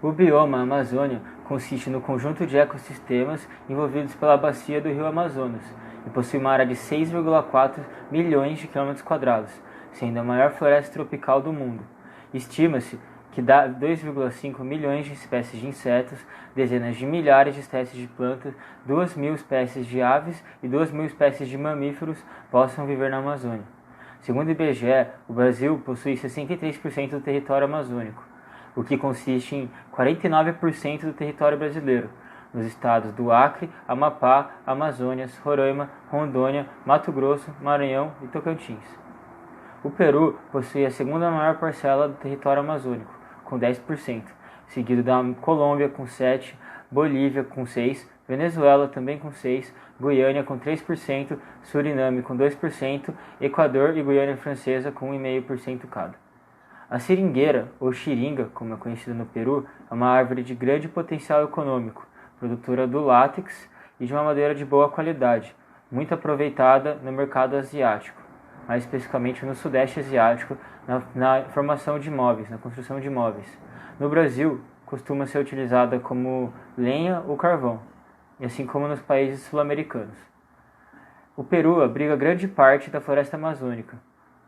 O bioma Amazônia consiste no conjunto de ecossistemas envolvidos pela bacia do rio Amazonas e possui uma área de 6,4 milhões de km², sendo a maior floresta tropical do mundo. Estima-se que dá 2,5 milhões de espécies de insetos, dezenas de milhares de espécies de plantas, 2.000 espécies de aves e 2.000 espécies de mamíferos possam viver na Amazônia. Segundo o IBGE, o Brasil possui 63% do território amazônico, o que consiste em 49% do território brasileiro, nos estados do Acre, Amapá, Amazonas, Roraima, Rondônia, Mato Grosso, Maranhão e Tocantins. O Peru possui a segunda maior parcela do território amazônico, com 10%, seguido da Colômbia com 7%, Bolívia com 6%, Venezuela também com 6%, Guiana com 3%, Suriname com 2%, Equador e Guiana Francesa com 1,5% cada. A seringueira, ou xiringa, como é conhecida no Peru, é uma árvore de grande potencial econômico, produtora do látex e de uma madeira de boa qualidade, muito aproveitada no mercado asiático, mais especificamente no Sudeste Asiático, na formação de imóveis, na construção de imóveis. No Brasil, costuma ser utilizada como lenha ou carvão, assim como nos países sul-americanos. O Peru abriga grande parte da floresta amazônica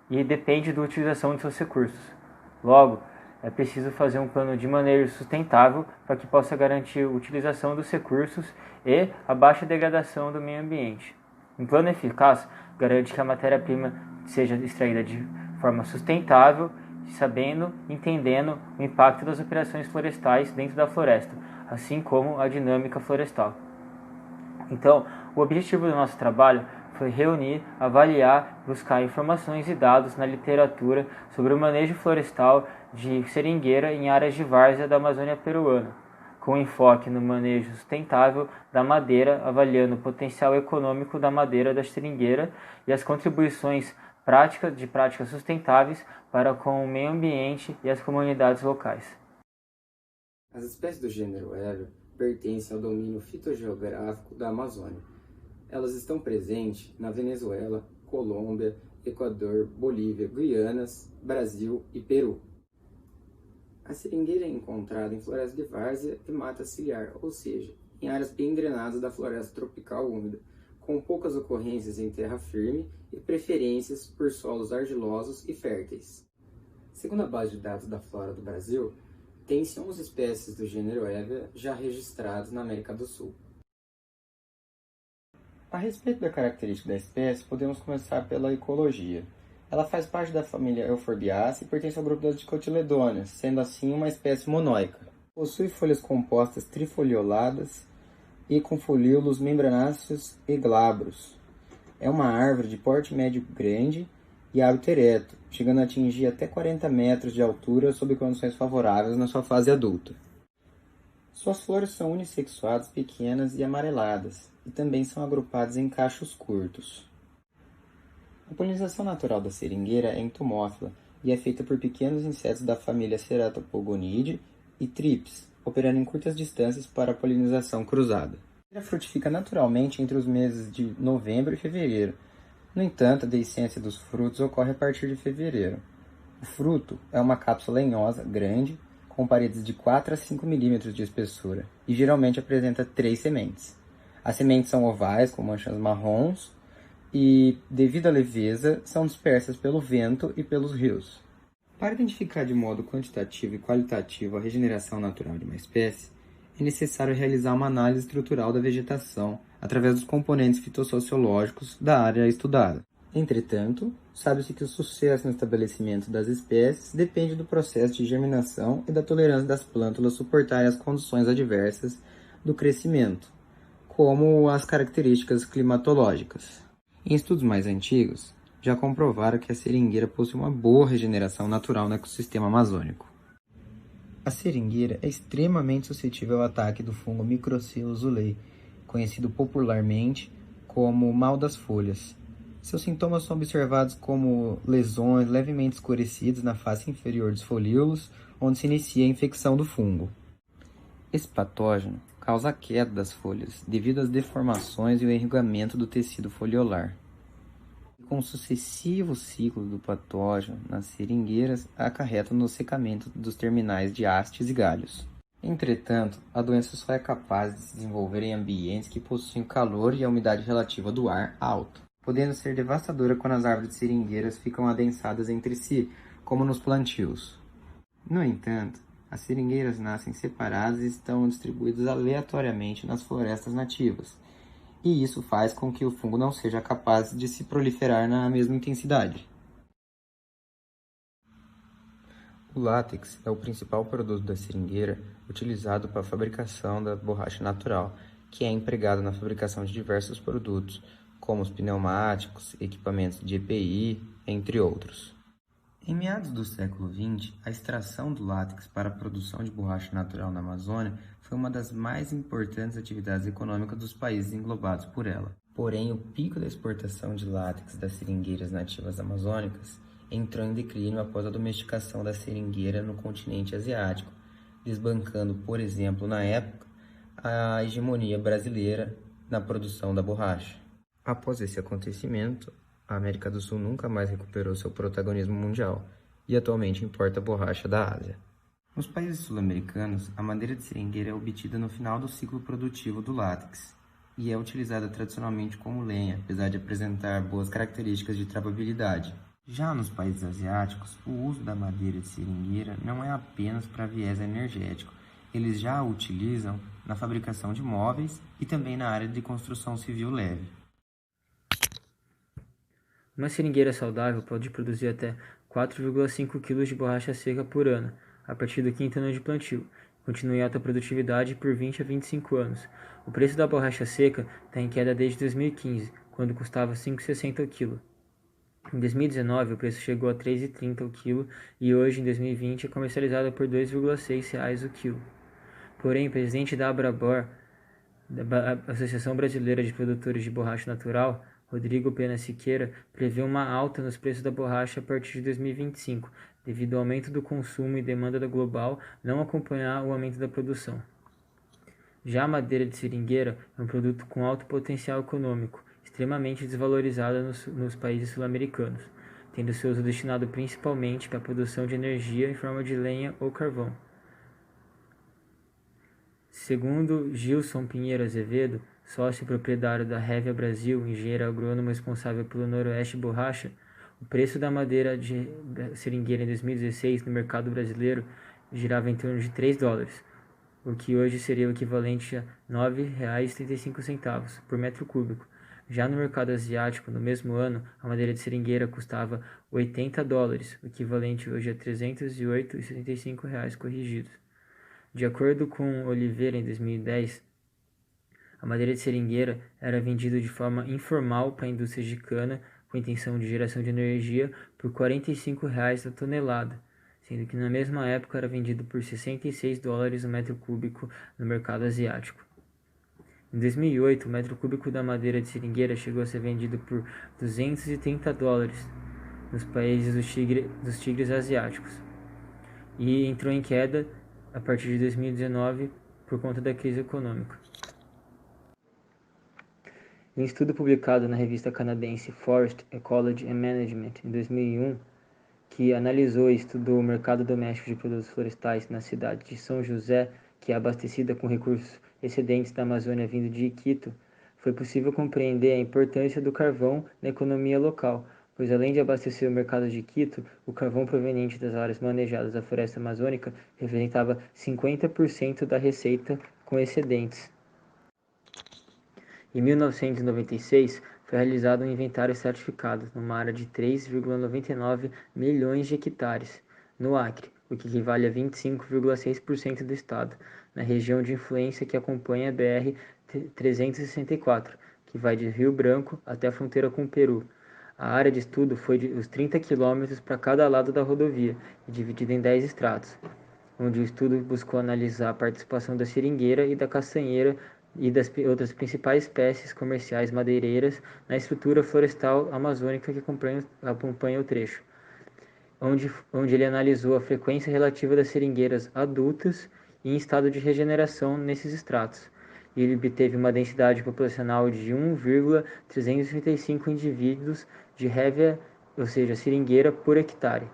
e depende da utilização de seus recursos. Logo, é preciso fazer um plano de manejo sustentável para que possa garantir a utilização dos recursos e a baixa degradação do meio ambiente. Um plano eficaz garante que a matéria-prima seja extraída de forma sustentável, entendendo o impacto das operações florestais dentro da floresta, assim como a dinâmica florestal. Então, o objetivo do nosso trabalho foi reunir, avaliar, buscar informações e dados na literatura sobre o manejo florestal de seringueira em áreas de várzea da Amazônia peruana, com enfoque no manejo sustentável da madeira, avaliando o potencial econômico da madeira da seringueira e as contribuições práticas sustentáveis para com o meio ambiente e as comunidades locais. As espécies do gênero Hevea pertencem ao domínio fitogeográfico da Amazônia. Elas estão presentes na Venezuela, Colômbia, Equador, Bolívia, Guianas, Brasil e Peru. A seringueira é encontrada em florestas de várzea e mata ciliar, ou seja, em áreas bem drenadas da floresta tropical úmida, com poucas ocorrências em terra firme e preferências por solos argilosos e férteis. Segundo a base de dados da Flora do Brasil, tem-se 11 espécies do gênero Hevea já registradas na América do Sul. A respeito da característica da espécie, podemos começar pela ecologia. Ela faz parte da família Euphorbiaceae e pertence ao grupo das dicotiledôneas, sendo assim uma espécie monóica. Possui folhas compostas trifolioladas e com folíolos membranáceos e glabros. É uma árvore de porte médio grande e hábito ereto, chegando a atingir até 40 metros de altura sob condições favoráveis na sua fase adulta. Suas flores são unissexuadas, pequenas e amareladas, e também são agrupadas em cachos curtos. A polinização natural da seringueira é entomófila e é feita por pequenos insetos da família Ceratopogonidae e Thrips, operando em curtas distâncias para a polinização cruzada. Ela frutifica naturalmente entre os meses de novembro e fevereiro. No entanto, a deiscência dos frutos ocorre a partir de fevereiro. O fruto é uma cápsula lenhosa, grande, com paredes de 4 a 5 milímetros de espessura, e geralmente apresenta 3 sementes. As sementes são ovais, com manchas marrons, e, devido à leveza, são dispersas pelo vento e pelos rios. Para identificar de modo quantitativo e qualitativo a regeneração natural de uma espécie, é necessário realizar uma análise estrutural da vegetação através dos componentes fitossociológicos da área estudada. Entretanto, sabe-se que o sucesso no estabelecimento das espécies depende do processo de germinação e da tolerância das plântulas suportarem as condições adversas do crescimento, como as características climatológicas. Em estudos mais antigos, já comprovaram que a seringueira possui uma boa regeneração natural no ecossistema amazônico. A seringueira é extremamente suscetível ao ataque do fungo Microcillus zulei, conhecido popularmente como mal das folhas. Seus sintomas são observados como lesões levemente escurecidas na face inferior dos folíolos, onde se inicia a infecção do fungo. Esse patógeno causa a queda das folhas devido às deformações e o enrugamento do tecido foliolar. Com o sucessivo ciclo do patógeno nas seringueiras, acarreta no secamento dos terminais de hastes e galhos. Entretanto, a doença só é capaz de se desenvolver em ambientes que possuem calor e a umidade relativa do ar alto, podendo ser devastadora quando as árvores de seringueiras ficam adensadas entre si, como nos plantios. No entanto, as seringueiras nascem separadas e estão distribuídas aleatoriamente nas florestas nativas, e isso faz com que o fungo não seja capaz de se proliferar na mesma intensidade. O látex é o principal produto da seringueira utilizado para a fabricação da borracha natural, que é empregado na fabricação de diversos produtos, como os pneumáticos, equipamentos de EPI, entre outros. Em meados do século XX, a extração do látex para a produção de borracha natural na Amazônia foi uma das mais importantes atividades econômicas dos países englobados por ela. Porém, o pico da exportação de látex das seringueiras nativas amazônicas entrou em declínio após a domesticação da seringueira no continente asiático, desbancando, por exemplo, na época, a hegemonia brasileira na produção da borracha. Após esse acontecimento, a América do Sul nunca mais recuperou seu protagonismo mundial e atualmente importa borracha da Ásia. Nos países sul-americanos, a madeira de seringueira é obtida no final do ciclo produtivo do látex e é utilizada tradicionalmente como lenha, apesar de apresentar boas características de travabilidade. Já nos países asiáticos, o uso da madeira de seringueira não é apenas para viés energético, eles já a utilizam na fabricação de móveis e também na área de construção civil leve. Uma seringueira saudável pode produzir até 4,5 kg de borracha seca por ano, a partir do quinto ano de plantio. Continua em alta produtividade por 20 a 25 anos. O preço da borracha seca está em queda desde 2015, quando custava R$ 5,60 o quilo. Em 2019, o preço chegou a R$ 3,30 o quilo e hoje, em 2020, é comercializada por R$ 2,06 o quilo. Porém, o presidente da Abrabor, da Associação Brasileira de Produtores de Borracha Natural, Rodrigo Pena Siqueira, prevê uma alta nos preços da borracha a partir de 2025, devido ao aumento do consumo e demanda global não acompanhar o aumento da produção. Já a madeira de seringueira é um produto com alto potencial econômico, extremamente desvalorizada nos países sul-americanos, tendo seu uso destinado principalmente para a produção de energia em forma de lenha ou carvão. Segundo Gilson Pinheiro Azevedo, sócio proprietário da Hevia Brasil, engenheiro agrônomo responsável pelo Noroeste Borracha, o preço da madeira de seringueira em 2016 no mercado brasileiro girava em torno de $3, o que hoje seria o equivalente a R$ 9,35 por metro cúbico. Já no mercado asiático, no mesmo ano, a madeira de seringueira custava $80, o equivalente hoje a R$ 308,75 corrigidos. De acordo com Oliveira, em 2010, a madeira de seringueira era vendida de forma informal para indústrias de cana com intenção de geração de energia por R$ 45 a tonelada, sendo que na mesma época era vendido por $66 o metro cúbico no mercado asiático. Em 2008, o metro cúbico da madeira de seringueira chegou a ser vendido por $230 nos países dos tigres asiáticos e entrou em queda a partir de 2019 por conta da crise econômica. Em um estudo publicado na revista canadense Forest Ecology and Management em 2001, que analisou e estudou o mercado doméstico de produtos florestais na cidade de São José, que é abastecida com recursos excedentes da Amazônia vindo de Iquitos, foi possível compreender a importância do carvão na economia local, pois além de abastecer o mercado de Quito, o carvão proveniente das áreas manejadas da floresta amazônica representava 50% da receita com excedentes. Em 1996, foi realizado um inventário certificado numa área de 3,99 milhões de hectares, no Acre, o que equivale a 25,6% do estado, na região de influência que acompanha a BR-364, que vai de Rio Branco até a fronteira com o Peru. A área de estudo foi de os 30 quilômetros para cada lado da rodovia, e dividida em 10 estratos, onde o estudo buscou analisar a participação da seringueira e da castanheira e das outras principais espécies comerciais madeireiras na estrutura florestal amazônica que acompanha o trecho, onde ele analisou a frequência relativa das seringueiras adultas e em estado de regeneração nesses estratos. E ele obteve uma densidade populacional de 1,335 indivíduos de Hevia, ou seja, seringueira, por hectare.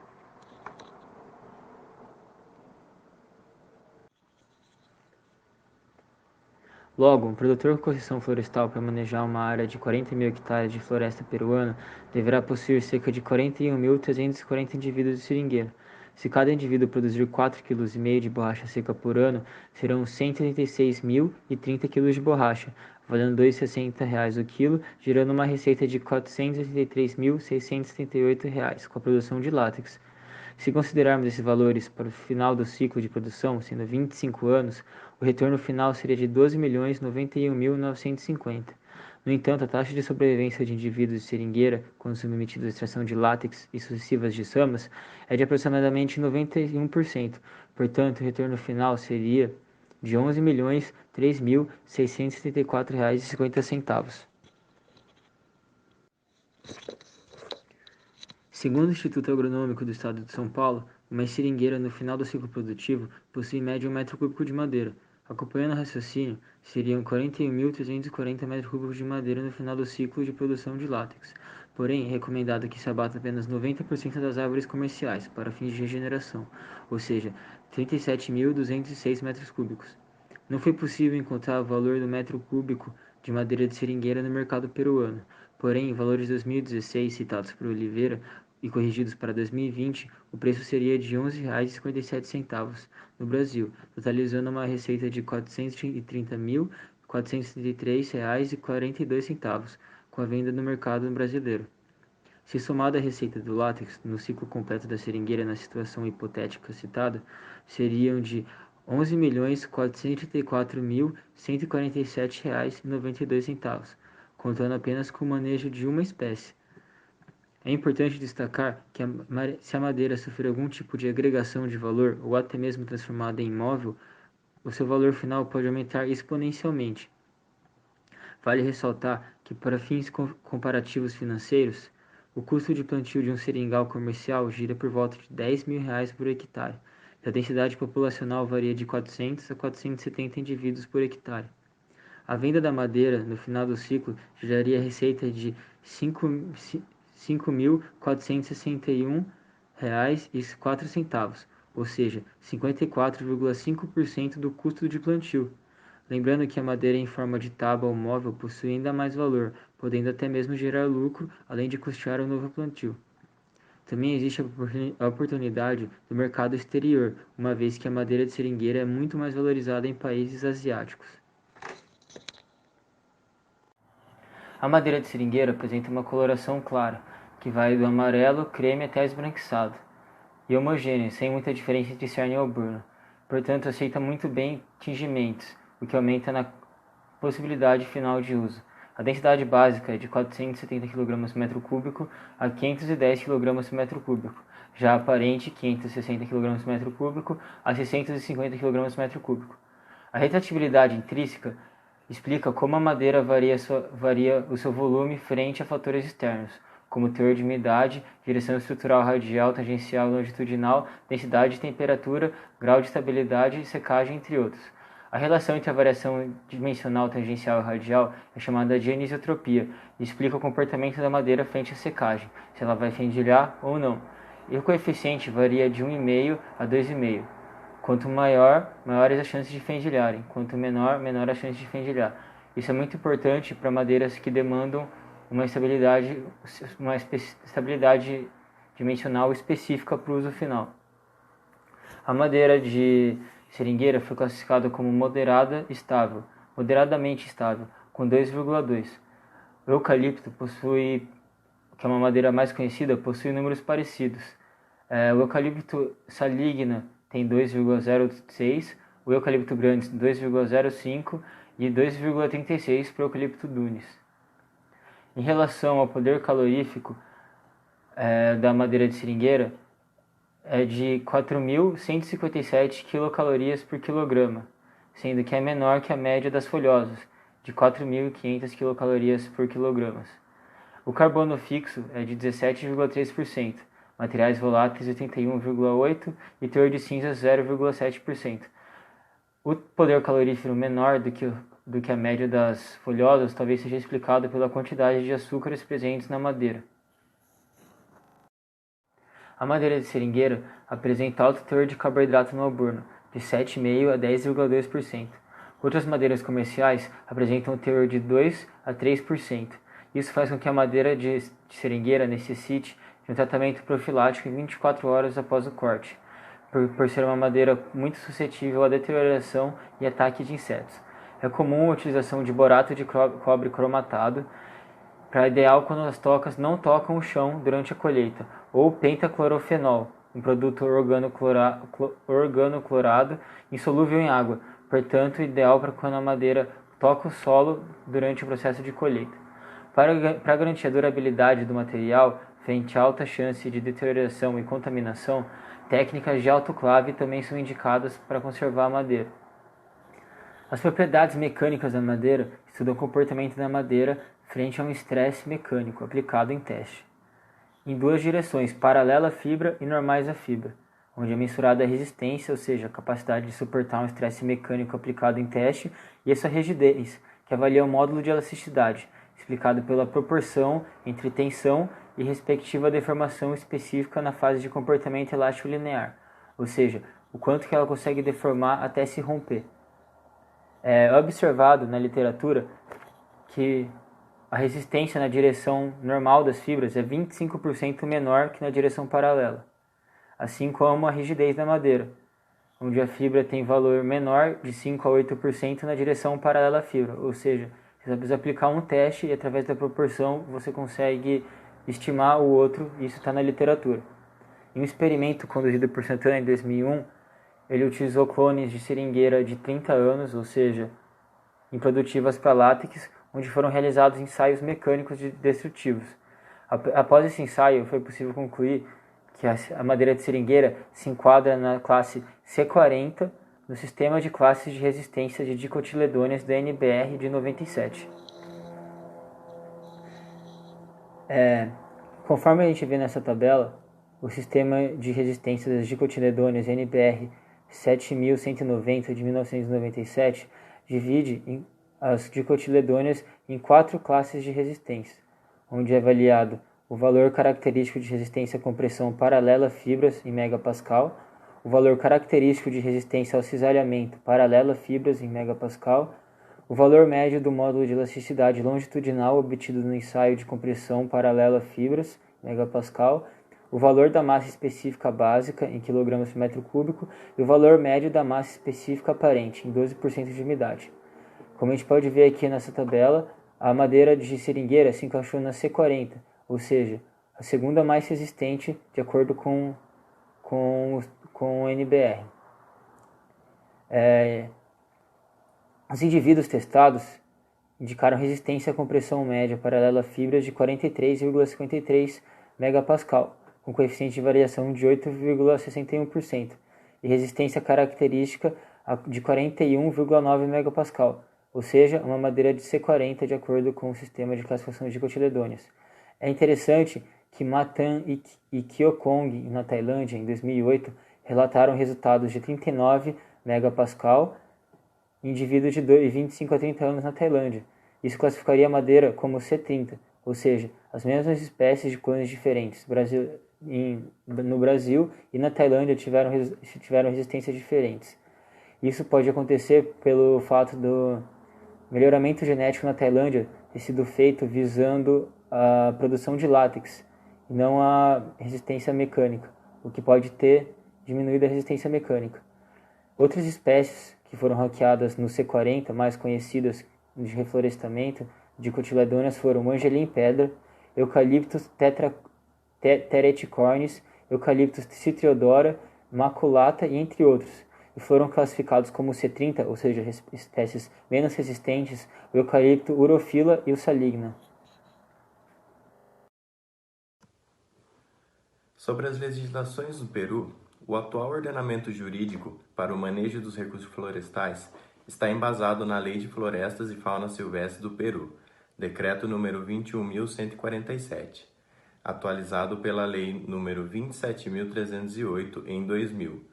Logo, um produtor com concessão florestal para manejar uma área de 40 mil hectares de floresta peruana deverá possuir cerca de 41.340 indivíduos de seringueira. Se cada indivíduo produzir 4,5 kg de borracha seca por ano, serão 186.030 kg de borracha, valendo R$ 2,60 o quilo, gerando uma receita de R$ 483.678 com a produção de látex. Se considerarmos esses valores para o final do ciclo de produção, sendo 25 anos, o retorno final seria de 12.091.950. No entanto, a taxa de sobrevivência de indivíduos de seringueira, quando submetidos à extração de látex e sucessivas de samas, é de aproximadamente 91%. Portanto, o retorno final seria de R$ 11.003.674,50. Segundo o Instituto Agronômico do Estado de São Paulo, uma seringueira no final do ciclo produtivo possui em média 1 m³ de madeira. Acompanhando o raciocínio, seriam 41.340 m³ de madeira no final do ciclo de produção de látex. Porém, é recomendado que se abata apenas 90% das árvores comerciais para fins de regeneração, ou seja, 37.206 m³. Não foi possível encontrar o valor do metro cúbico de madeira de seringueira no mercado peruano. Porém, em valores de 2016 citados por Oliveira e corrigidos para 2020, o preço seria de R$ 11,57 no Brasil, totalizando uma receita de R$ 430.433,42 com a venda no mercado brasileiro. Se somada a receita do látex no ciclo completo da seringueira na situação hipotética citada, seriam de R$ 11.434.147,92, contando apenas com o manejo de uma espécie. É importante destacar que se a madeira sofrer algum tipo de agregação de valor ou até mesmo transformada em imóvel, o seu valor final pode aumentar exponencialmente. Vale ressaltar que, para fins comparativos financeiros, o custo de plantio de um seringal comercial gira por volta de R$ 10.000 por hectare, e a densidade populacional varia de 400 a 470 indivíduos por hectare. A venda da madeira no final do ciclo geraria receita de R$ 5.461,04, ou seja, 54,5% do custo de plantio. Lembrando que a madeira em forma de tábua ou móvel possui ainda mais valor, podendo até mesmo gerar lucro, além de custear o novo plantio. Também existe a oportunidade do mercado exterior, uma vez que a madeira de seringueira é muito mais valorizada em países asiáticos. A madeira de seringueira apresenta uma coloração clara, que vai do amarelo, creme até esbranquiçado, e homogênea, sem muita diferença entre cerne e alburno. Portanto, aceita muito bem tingimentos, o que aumenta na possibilidade final de uso. A densidade básica é de 470 kg por metro cúbico a 510 kg por metro cúbico, já a aparente 560 kg por metro cúbico a 650 kg por metro cúbico. A retratibilidade intrínseca explica como a madeira varia o seu volume frente a fatores externos, como teor de umidade, direção estrutural radial, tangencial, longitudinal, densidade, temperatura, grau de estabilidade e secagem, entre outros. A relação entre a variação dimensional, tangencial e radial é chamada de anisotropia e explica o comportamento da madeira frente à secagem, se ela vai fendilhar ou não. E o coeficiente varia de 1,5 a 2,5. Quanto maior, maiores as chances de fendilharem. Quanto menor, menor a chance de fendilhar. Isso é muito importante para madeiras que demandam uma estabilidade dimensional específica para o uso final. A madeira de seringueira foi classificada como moderadamente estável, com 2,2. O eucalipto que é uma madeira mais conhecida, possui números parecidos. O eucalipto saligna tem 2,06, o eucalipto grande 2,05 e 2,36 para o eucalipto dunis. Em relação ao poder calorífico da madeira de seringueira, é de 4.157 quilocalorias por quilograma, sendo que é menor que a média das folhosas, de 4.500 quilocalorias por quilograma. O carbono fixo é de 17,3%, materiais voláteis 81,8% e teor de cinzas 0,7%. O poder calorífero menor do que a média das folhosas talvez seja explicado pela quantidade de açúcares presentes na madeira. A madeira de seringueira apresenta alto teor de carboidrato no alburno, de 7,5% a 10,2%. Outras madeiras comerciais apresentam um teor de 2 a 3%. Isso faz com que a madeira de seringueira necessite de um tratamento profilático em 24 horas após o corte, por ser uma madeira muito suscetível à deterioração e ataque de insetos. É comum a utilização de borato de cobre cromatado, para ideal quando as tocas não tocam o chão durante a colheita, ou pentaclorofenol, um produto organoclorado insolúvel em água, portanto ideal para quando a madeira toca o solo durante o processo de colheita. Para garantir a durabilidade do material frente à alta chance de deterioração e contaminação, técnicas de autoclave também são indicadas para conservar a madeira. As propriedades mecânicas da madeira estudam o comportamento da madeira frente a um estresse mecânico aplicado em teste, em duas direções, paralela à fibra e normais à fibra, onde é mensurada a resistência, ou seja, a capacidade de suportar um estresse mecânico aplicado em teste, e a sua rigidez, que avalia o módulo de elasticidade, explicado pela proporção entre tensão e respectiva deformação específica na fase de comportamento elástico linear, ou seja, o quanto que ela consegue deformar até se romper. É observado na literatura que a resistência na direção normal das fibras é 25% menor que na direção paralela, assim como a rigidez da madeira, onde a fibra tem valor menor de 5 a 8% na direção paralela à fibra, ou seja, você precisa aplicar um teste e através da proporção você consegue estimar o outro, e isso está na literatura. Em um experimento conduzido por Santana em 2001, ele utilizou clones de seringueira de 30 anos, ou seja, improdutivas para látex, onde foram realizados ensaios mecânicos destrutivos. Após esse ensaio, foi possível concluir que a madeira de seringueira se enquadra na classe C40 no sistema de classes de resistência de dicotiledôneas da NBR de 97. Conforme a gente vê nessa tabela, o sistema de resistência das dicotiledôneas NBR 7190 de 1997 divide as dicotiledôneas em 4 classes de resistência, onde é avaliado o valor característico de resistência à compressão paralela a fibras em megapascal, o valor característico de resistência ao cisalhamento paralela a fibras em megapascal, o valor médio do módulo de elasticidade longitudinal obtido no ensaio de compressão paralela a fibras megapascal, o valor da massa específica básica em kg por metro cúbico e o valor médio da massa específica aparente em 12% de umidade. Como a gente pode ver aqui nessa tabela, a madeira de seringueira se encaixou na C40, ou seja, a segunda mais resistente de acordo com o NBR. Os indivíduos testados indicaram resistência à compressão média paralela a fibras de 43,53 megapascal, com coeficiente de variação de 8,61%, e resistência característica de 41,9 megapascal, ou seja, uma madeira de C40 de acordo com o sistema de classificação de dicotiledôneas. É interessante que Matan e Kyokong, na Tailândia, em 2008, relataram resultados de 39 megapascal em indivíduos de 25 a 30 anos na Tailândia. Isso classificaria a madeira como C30, ou seja, as mesmas espécies de clones diferentes. No Brasil e na Tailândia tiveram resistências diferentes. Isso pode acontecer pelo fato do melhoramento genético na Tailândia ter sido feito visando a produção de látex e não a resistência mecânica, o que pode ter diminuído a resistência mecânica. Outras espécies que foram ranqueadas no C40, mais conhecidas de reflorestamento, de cotiledôneas foram Mangelim pedra, Eucalyptus tereticornis, Eucalyptus citriodora, maculata e entre outros, e foram classificados como C30, ou seja, espécies menos resistentes, o Eucalyptus urophila e o saligna. Sobre as legislações do Peru, o atual ordenamento jurídico para o manejo dos recursos florestais está embasado na Lei de Florestas e Fauna Silvestre do Peru, Decreto número 21.147, atualizado pela Lei número 27.308 em 2000,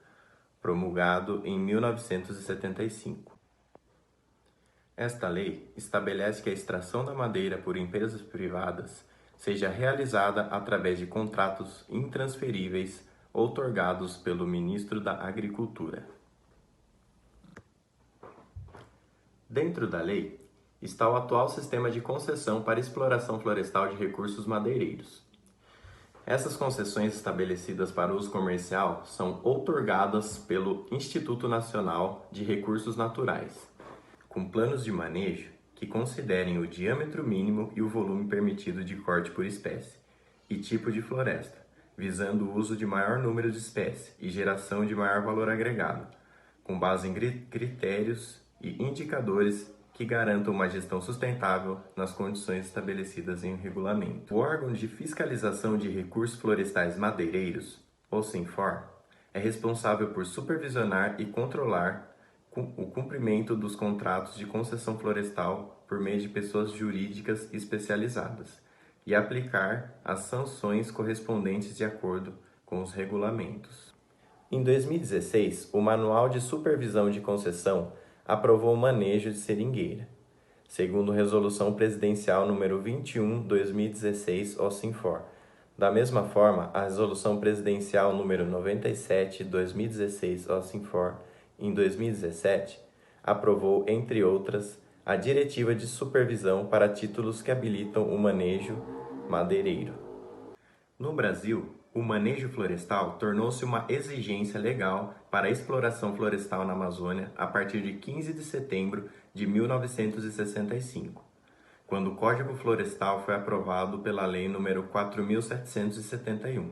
promulgado em 1975. Esta lei estabelece que a extração da madeira por empresas privadas seja realizada através de contratos intransferíveis outorgados pelo Ministro da Agricultura. Dentro da lei está o atual sistema de concessão para exploração florestal de recursos madeireiros. Essas concessões estabelecidas para uso comercial são outorgadas pelo Instituto Nacional de Recursos Naturais, com planos de manejo que considerem o diâmetro mínimo e o volume permitido de corte por espécie e tipo de floresta, visando o uso de maior número de espécies e geração de maior valor agregado, com base em critérios e indicadores que garantam uma gestão sustentável nas condições estabelecidas em regulamento. O órgão de fiscalização de recursos florestais madeireiros, ou SINFOR, é responsável por supervisionar e controlar o cumprimento dos contratos de concessão florestal por meio de pessoas jurídicas especializadas e aplicar as sanções correspondentes de acordo com os regulamentos. Em 2016, o Manual de Supervisão de Concessão aprovou o manejo de seringueira, segundo Resolução Presidencial número 21/2016, OSINFOR. Da mesma forma, a Resolução Presidencial número 97/2016, OSINFOR, em 2017, aprovou, entre outras, a Diretiva de Supervisão para títulos que habilitam o manejo madeireiro. No Brasil, o manejo florestal tornou-se uma exigência legal para a exploração florestal na Amazônia a partir de 15 de setembro de 1965, quando o Código Florestal foi aprovado pela Lei nº 4.771.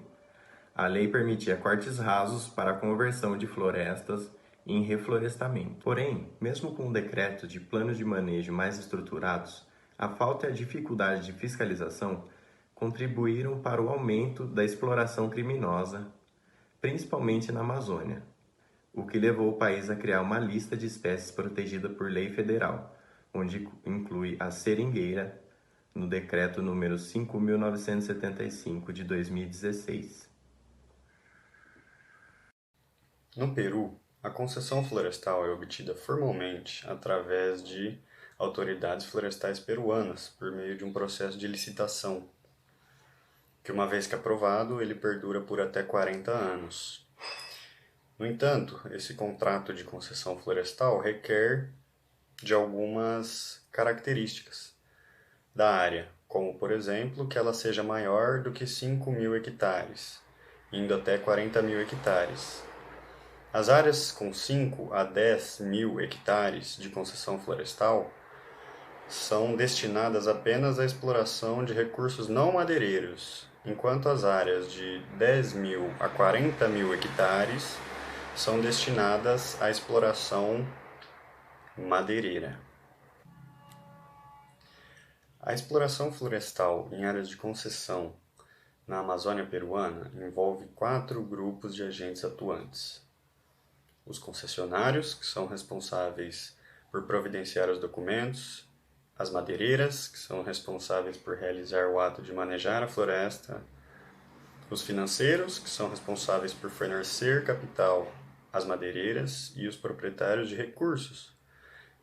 A lei permitia cortes rasos para a conversão de florestas em reflorestamento. Porém, mesmo com o decreto de planos de manejo mais estruturados, a falta e a dificuldade de fiscalização contribuíram para o aumento da exploração criminosa, principalmente na Amazônia, o que levou o país a criar uma lista de espécies protegidas por lei federal, onde inclui a seringueira, no decreto número 5.975 de 2016. No Peru, a concessão florestal é obtida formalmente através de autoridades florestais peruanas, por meio de um processo de licitação, que uma vez que aprovado, ele perdura por até 40 anos. No entanto, esse contrato de concessão florestal requer de algumas características da área, como, por exemplo, que ela seja maior do que 5.000 hectares, indo até 40.000 hectares. As áreas com 5 a 10.000 hectares de concessão florestal são destinadas apenas à exploração de recursos não madeireiros, enquanto as áreas de 10.000 a 40.000 hectares são destinadas à exploração madeireira. A exploração florestal em áreas de concessão na Amazônia peruana envolve 4 grupos de agentes atuantes. Os concessionários, que são responsáveis por providenciar os documentos, as madeireiras, que são responsáveis por realizar o ato de manejar a floresta, os financeiros, que são responsáveis por fornecer capital às madeireiras, e os proprietários de recursos,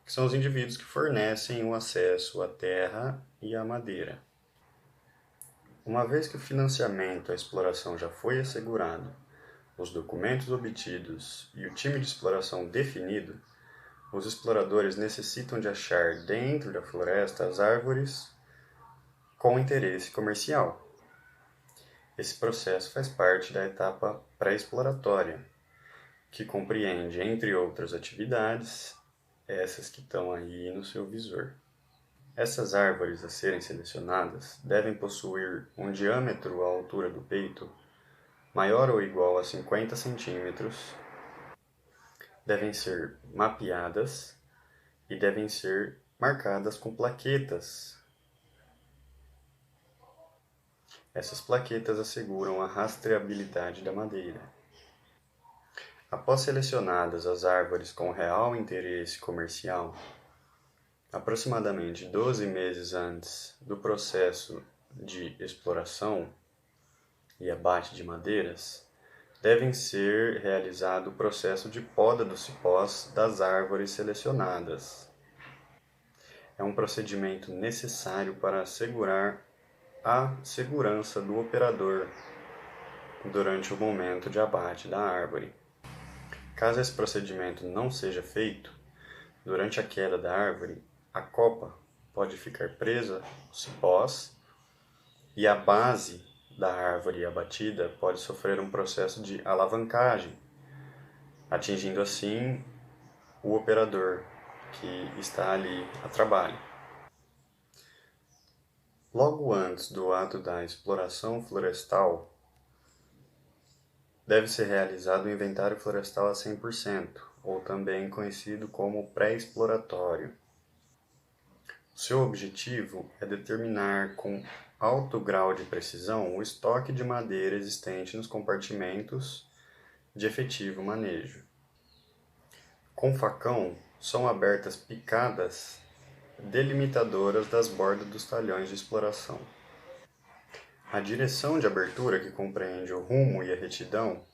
que são os indivíduos que fornecem o acesso à terra e à madeira. Uma vez que o financiamento à exploração já foi assegurado, os documentos obtidos e o time de exploração definido, os exploradores necessitam de achar dentro da floresta as árvores com interesse comercial. Esse processo faz parte da etapa pré-exploratória, que compreende, entre outras atividades, essas que estão aí no seu visor. Essas árvores a serem selecionadas devem possuir um diâmetro à altura do peito maior ou igual a 50 centímetros, devem ser mapeadas e devem ser marcadas com plaquetas. Essas plaquetas asseguram a rastreabilidade da madeira. Após selecionadas as árvores com real interesse comercial, aproximadamente 12 meses antes do processo de exploração e abate de madeiras, devem ser realizado o processo de poda dos cipós das árvores selecionadas. É um procedimento necessário para assegurar a segurança do operador durante o momento de abate da árvore. Caso esse procedimento não seja feito, Durante a queda da árvore, a copa pode ficar presa aos cipós e a base da árvore abatida pode sofrer um processo de alavancagem, atingindo assim o operador que está ali a trabalho. Logo antes do ato da exploração florestal, deve ser realizado o inventário florestal a 100%, ou também conhecido como pré-exploratório. O seu objetivo é determinar com alto grau de precisão o estoque de madeira existente nos compartimentos de efetivo manejo. Com facão, são abertas picadas delimitadoras das bordas dos talhões de exploração. A direção de abertura, que compreende o rumo e a retidão,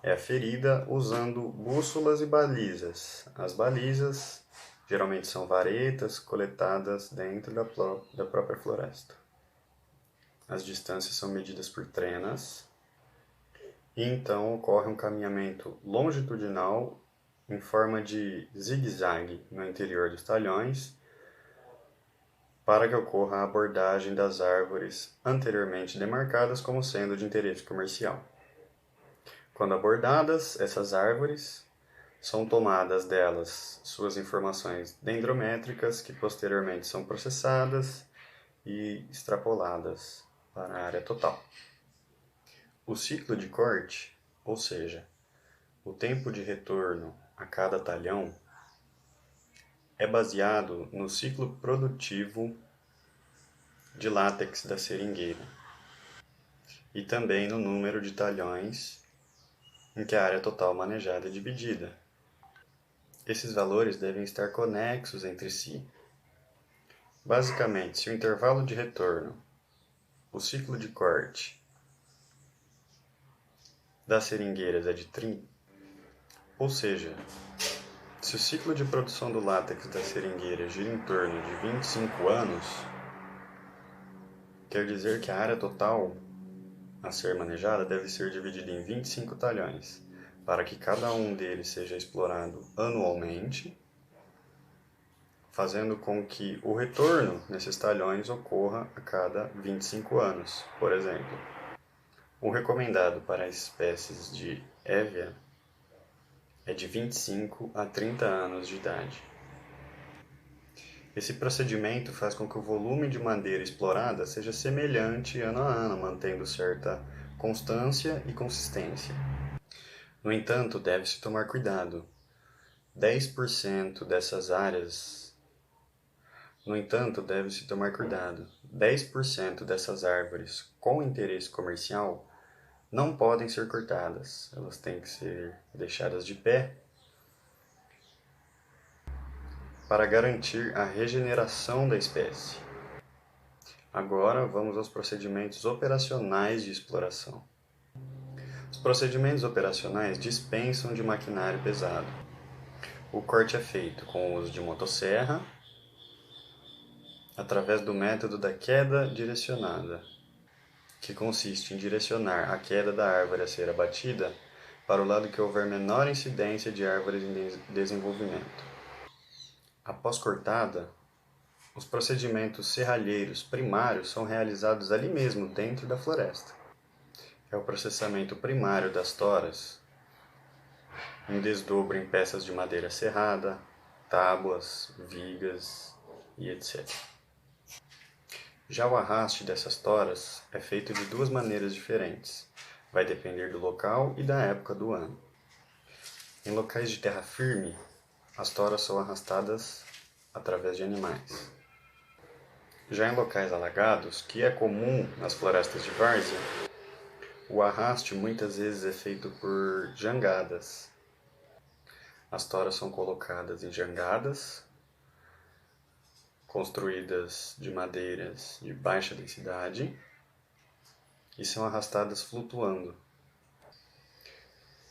é aferida usando bússolas e balizas. As balizas geralmente são varetas coletadas dentro da própria floresta. As distâncias são medidas por trenas e então ocorre um caminhamento longitudinal em forma de zigue-zague no interior dos talhões para que ocorra a abordagem das árvores anteriormente demarcadas como sendo de interesse comercial. Quando abordadas, essas árvores são tomadas delas suas informações dendrométricas, que posteriormente são processadas e extrapoladas para a área total. O ciclo de corte, ou seja, o tempo de retorno a cada talhão, é baseado no ciclo produtivo de látex da seringueira e também no número de talhões em que a área total manejada é dividida. Esses valores devem estar conexos entre si. Basicamente, se o intervalo de retorno, o ciclo de corte das seringueiras é de 30, ou seja, se o ciclo de produção do látex da seringueira gira em torno de 25 anos, quer dizer que a área total a ser manejada deve ser dividida em 25 talhões, para que cada um deles seja explorado anualmente, fazendo com que o retorno nesses talhões ocorra a cada 25 anos, por exemplo. O recomendado para as espécies de Hevea é de 25 a 30 anos de idade. Esse procedimento faz com que o volume de madeira explorada seja semelhante ano a ano, mantendo certa constância e consistência. No entanto, deve-se tomar cuidado. 10% dessas árvores com interesse comercial não podem ser cortadas. Elas têm que ser deixadas de pé para garantir a regeneração da espécie. Agora vamos aos procedimentos operacionais de exploração. Os procedimentos operacionais dispensam de maquinário pesado. O corte é feito com o uso de motosserra, através do método da queda direcionada, que consiste em direcionar a queda da árvore a ser abatida para o lado que houver menor incidência de árvores em desenvolvimento. Após cortada, os procedimentos serralheiros primários são realizados ali mesmo, dentro da floresta. É o processamento primário das toras, um desdobro em peças de madeira serrada, tábuas, vigas e etc. Já o arraste dessas toras é feito de duas maneiras diferentes. Vai depender do local e da época do ano. Em locais de terra firme, as toras são arrastadas através de animais. Já em locais alagados, que é comum nas florestas de várzea, o arraste muitas vezes é feito por jangadas. As toras são colocadas em jangadas, construídas de madeiras de baixa densidade, e são arrastadas flutuando.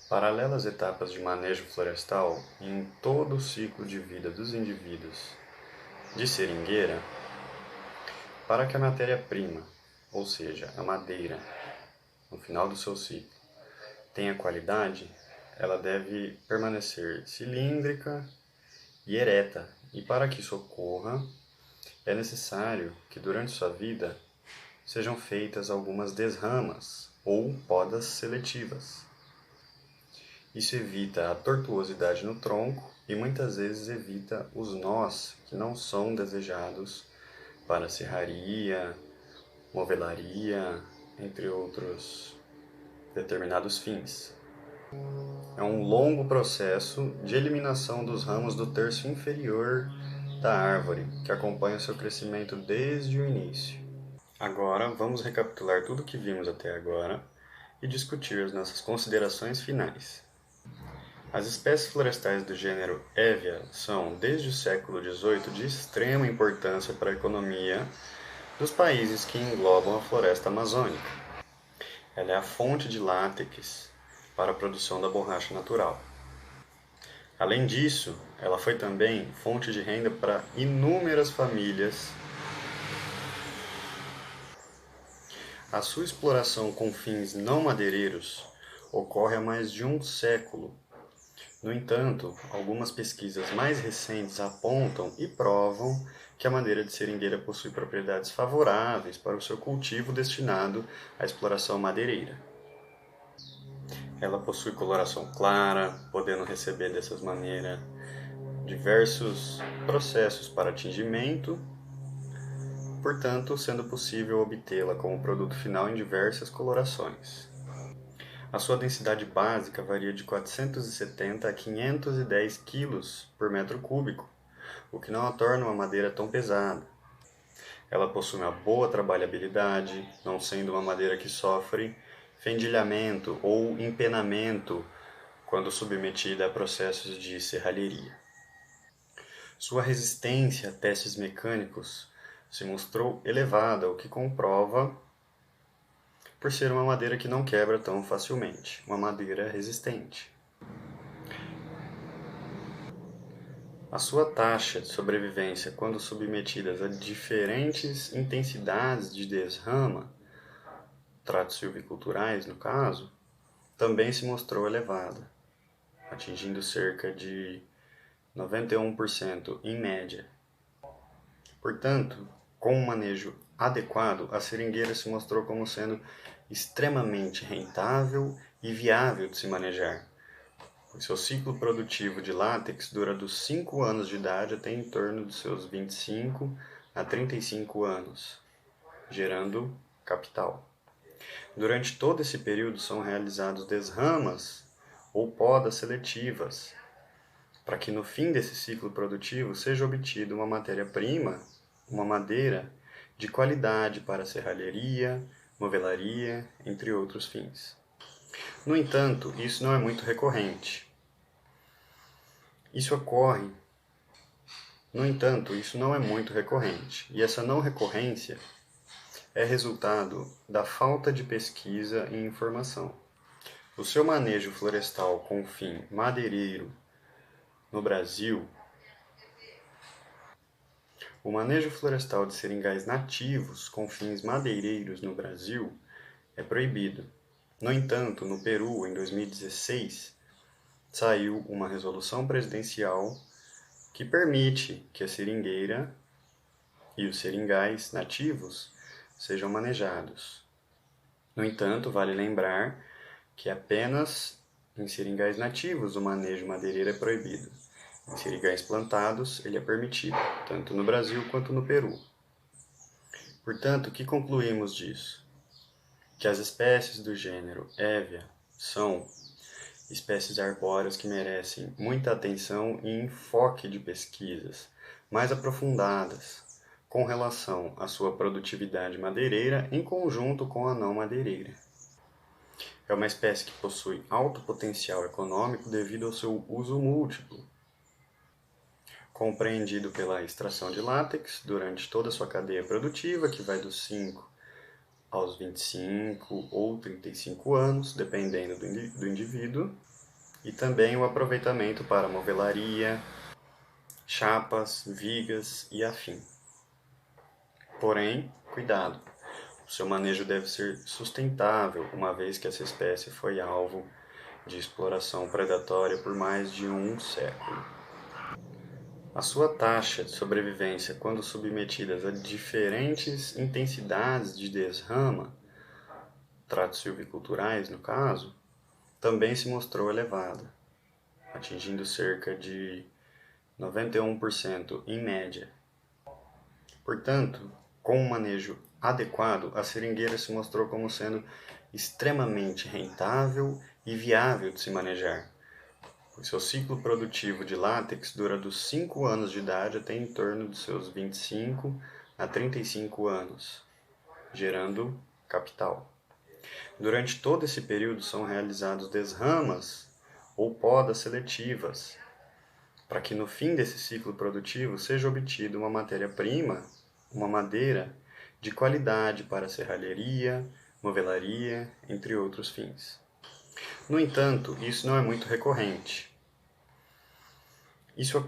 Paralelas etapas de manejo florestal e em todo o ciclo de vida dos indivíduos de seringueira, para que a matéria-prima, ou seja, a madeira, no final do seu ciclo, tenha qualidade, ela deve permanecer cilíndrica e ereta, e para que isso ocorra, é necessário que durante sua vida sejam feitas algumas desramas ou podas seletivas. Isso evita a tortuosidade no tronco e muitas vezes evita os nós que não são desejados para serraria, movelaria, entre outros determinados fins. É um longo processo de eliminação dos ramos do terço inferior da árvore, que acompanha o seu crescimento desde o início. Agora, vamos recapitular tudo o que vimos até agora e discutir as nossas considerações finais. As espécies florestais do gênero Hevea são, desde o século XVIII, de extrema importância para a economia dos países que englobam a floresta amazônica. Ela é a fonte de látex para a produção da borracha natural. Além disso, ela foi também fonte de renda para inúmeras famílias. A sua exploração com fins não madeireiros ocorre há mais de um século. No entanto, algumas pesquisas mais recentes apontam e provam que a madeira de seringueira possui propriedades favoráveis para o seu cultivo destinado à exploração madeireira. Ela possui coloração clara, podendo receber dessa maneira diversos processos para tingimento, portanto, sendo possível obtê-la como produto final em diversas colorações. A sua densidade básica varia de 470 a 510 kg por metro cúbico, o que não a torna uma madeira tão pesada. Ela possui uma boa trabalhabilidade, não sendo uma madeira que sofre fendilhamento ou empenamento quando submetida a processos de serralheria. Sua resistência a testes mecânicos se mostrou elevada, o que comprova por ser uma madeira que não quebra tão facilmente, uma madeira resistente. A sua taxa de sobrevivência quando submetidas a diferentes intensidades de desrama, tratos silviculturais no caso, também se mostrou elevada, atingindo cerca de 91% em média. Portanto, com um manejo adequado, a seringueira se mostrou como sendo extremamente rentável e viável de se manejar. O seu ciclo produtivo de látex dura dos 5 anos de idade até em torno dos seus 25 a 35 anos, gerando capital. Durante todo esse período são realizados desramas ou podas seletivas, para que no fim desse ciclo produtivo seja obtida uma matéria-prima, uma madeira de qualidade para serralheria, movelaria, entre outros fins. No entanto, isso não é muito recorrente. Isso não é muito recorrente, e essa não recorrência é resultado da falta de pesquisa e informação. O seu manejo florestal com fim madeireiro no Brasil, o manejo florestal de seringais nativos com fins madeireiros no Brasil é proibido. No entanto, no Peru, em 2016, saiu uma resolução presidencial que permite que a seringueira e os seringais nativos sejam manejados. No entanto, vale lembrar que apenas em seringais nativos o manejo madeireiro é proibido. Em seringais plantados, ele é permitido, tanto no Brasil quanto no Peru. Portanto, o que concluímos disso? Que as espécies do gênero Hevea são espécies arbóreas que merecem muita atenção e enfoque de pesquisas mais aprofundadas com relação à sua produtividade madeireira em conjunto com a não madeireira. É uma espécie que possui alto potencial econômico devido ao seu uso múltiplo, compreendido pela extração de látex durante toda a sua cadeia produtiva, que vai dos 5 aos 25 ou 35 anos, dependendo do indivíduo, e também o aproveitamento para movelaria, chapas, vigas e afim. Porém, cuidado, o seu manejo deve ser sustentável, uma vez que essa espécie foi alvo de exploração predatória por mais de um século. A sua taxa de sobrevivência, quando submetidas a diferentes intensidades de desrama, tratos silviculturais no caso, também se mostrou elevada, atingindo cerca de 91% em média. Portanto, com um manejo adequado, a seringueira se mostrou como sendo extremamente rentável e viável de se manejar, pois seu ciclo produtivo de látex dura dos 5 anos de idade até em torno dos seus 25 a 35 anos, gerando capital. Durante todo esse período são realizados desramas ou podas seletivas, para que no fim desse ciclo produtivo seja obtida uma matéria-prima, uma madeira de qualidade para serralheria, movelaria, entre outros fins. No entanto, isso não é muito recorrente. Isso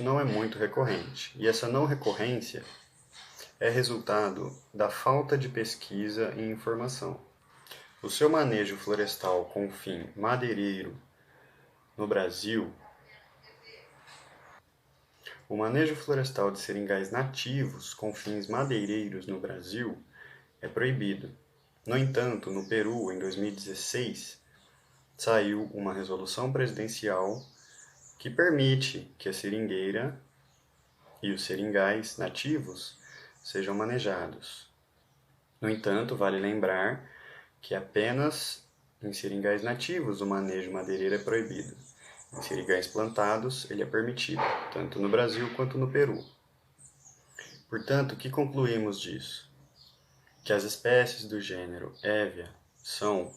não é muito recorrente, e essa não recorrência é resultado da falta de pesquisa e informação. O seu manejo florestal com fim madeireiro no Brasil, o manejo florestal de seringais nativos com fins madeireiros no Brasil é proibido. No entanto, no Peru, em 2016, saiu uma resolução presidencial que permite que a seringueira e os seringais nativos sejam manejados. No entanto, vale lembrar que apenas em seringais nativos o manejo madeireiro é proibido. Em seringais plantados, ele é permitido, tanto no Brasil quanto no Peru. Portanto, o que concluímos disso? Que as espécies do gênero Hevea são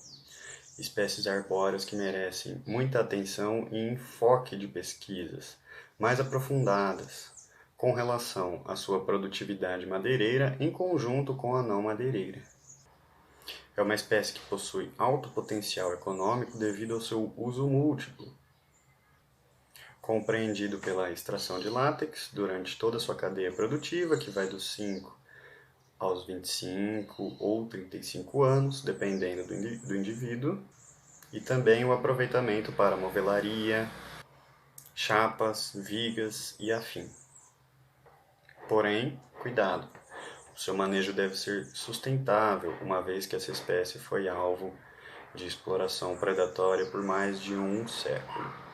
espécies arbóreas que merecem muita atenção e enfoque de pesquisas mais aprofundadas com relação à sua produtividade madeireira em conjunto com a não madeireira. É uma espécie que possui alto potencial econômico devido ao seu uso múltiplo, compreendido pela extração de látex durante toda a sua cadeia produtiva, que vai dos 5 aos 25 ou 35 anos, dependendo do indivíduo, e também o aproveitamento para movelaria, chapas, vigas e afim. Porém, cuidado, o seu manejo deve ser sustentável, uma vez que essa espécie foi alvo de exploração predatória por mais de um século.